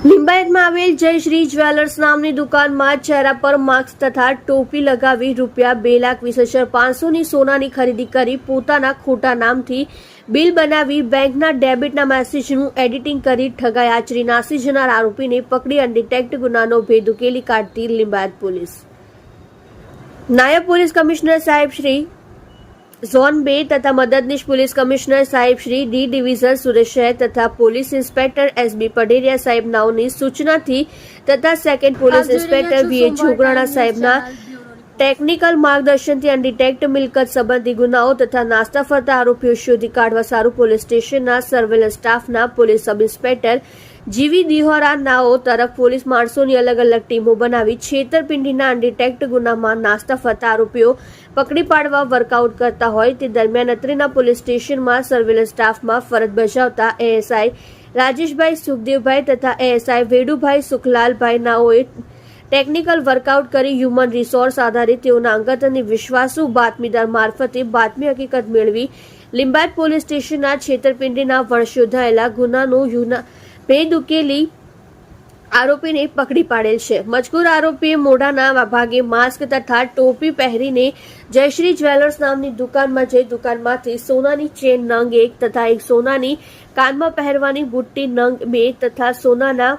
લિંબાયતમાં આવેલ જયશ્રી જ્વેલર્સ નામની દુકાનમાં ચહેરા પર માસ્ક તથા ટોપી લગાવી ₹2,20,500ની સોનાની ખરીદી કરી પોતાના ખોટા નામથી બિલ બનાવી બેંકના ડેબિટના મેસેજનું એડિટિંગ કરી ઠગાઈ આચરી નાસી જનાર આરોપીને પકડી અનડિટેક્ટ ગુનાનો ભેદ ઉકેલી કાઢતી લિંબાયત પોલીસ. નાયબ પોલીસ કમિશનર સાહેબ શ્રી ઝોન 2 તથા મદદનીશ પોલીસ કમિશનર સાહેબ શ્રી ડી ડિવિઝન સુરત શહેર તથા પોલીસ ઇન્સ્પેક્ટર એસબી પઢેરિયા સાહેબ નાઓની સૂચનાથી તથા સેકન્ડ પોલીસ ઇન્સ્પેક્ટર વીએ જોગરાણા સાહેબના ટેકનિકલ માર્ગદર્શનથી અનડિટેક્ટ મિલકત સંબંધી ગુનાઓ તથા નાસ્તા ફરતા આરોપીઓ શોધી કાઢવા સારું પોલીસ સ્ટેશનના સર્વેલન્સ સ્ટાફના પોલીસ સબ ઇન્સ્પેક્ટર જીવી દિહોરા નાઓ તરફ પોલીસ માણસોની અલગ અલગ ટીમો બનાવી છેતરપિંડીના અનડિટેક્ટ ગુનામાં નાસ્તા ફરતા આરોપીઓ પકડી પાડવા વર્કઆઉટ કરતા હોય તે દરમિયાન અત્રેના પોલીસ સ્ટેશનમાં સર્વેલન્સ સ્ટાફમાં ફરજ બજાવતા એએસઆઈ રાજેશભાઈ સુખદેવભાઈ તથા એએસઆઈ વેડુભાઈ સુખલાલભાઈ નાઓએ ટેકનિકલ વર્કઆઉટ કરી હ્યુમન રિસોર્સ આધારિત તેઓના અંગત અને વિશ્વાસુ બાતમીદાર મારફતે બાતમી હકીકત મેળવી લિંબાયત પોલીસ સ્ટેશનના છેતરપિંડીના વણશોધાયેલા ગુનાનો ભેદ ઉકેલી આરોપીને પકડી પાડેલ છે. મજકૂર આરોપીએ મોઢાના ભાગે માસ્ક તથા ટોપી પહેરીને જયશ્રી જ્વેલર્સ નામની દુકાનમાં જઈ દુકાનમાંથી સોનાની ચેન નંગ 1 તથા એક સોનાની કાનમાં પહેરવાની બુટ્ટી નંગ 2 તથા સોનાના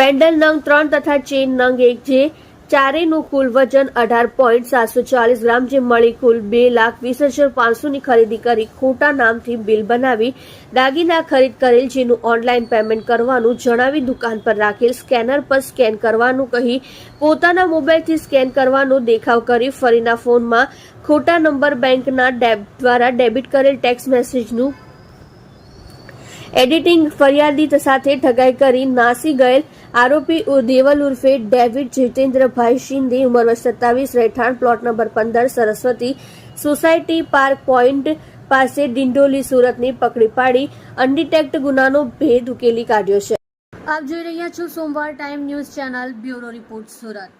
પેન્ડલ નંગ 3 તથા ચેન નંગ 1 જે ચારેયનું કુલ વજન 18.740 ગ્રામ જે મળી કુલ ₹2,20,500ની ખરીદી કરી ખોટા નામથી બિલ બનાવી દાગીના ખરીદ કરેલ જેનું ઓનલાઈન પેમેન્ટ કરવાનું જણાવી દુકાન પર રાખેલ સ્કેનર પર સ્કેન કરવાનું કહી પોતાના મોબાઈલથી સ્કેન કરવાનો દેખાવ કરી ફરીના ફોનમાં ખોટા નંબર બેંકના દ્વારા ડેબિટ કરેલ ટેક્સ મેસેજનું એડિટિંગ ફરિયાદી સાથે ઠગાઈ કરી નાસી ગયેલ આરોપી દેવલ ઉર્ફે ડેવિડ જીતેન્દ્રભાઈ શિંદે ઉંમર 27 રહેઠાણ plot number 15 Saraswati society park point પાસે ડિંડોલી સુરતને પકડી પાડી અનડિટેક્ટ ગુનાનો ભેદ ઉકેલી કાઢ્યો છે. આપ જોઈ રહ્યા છો સોમવાર time news channel bureau report Surat.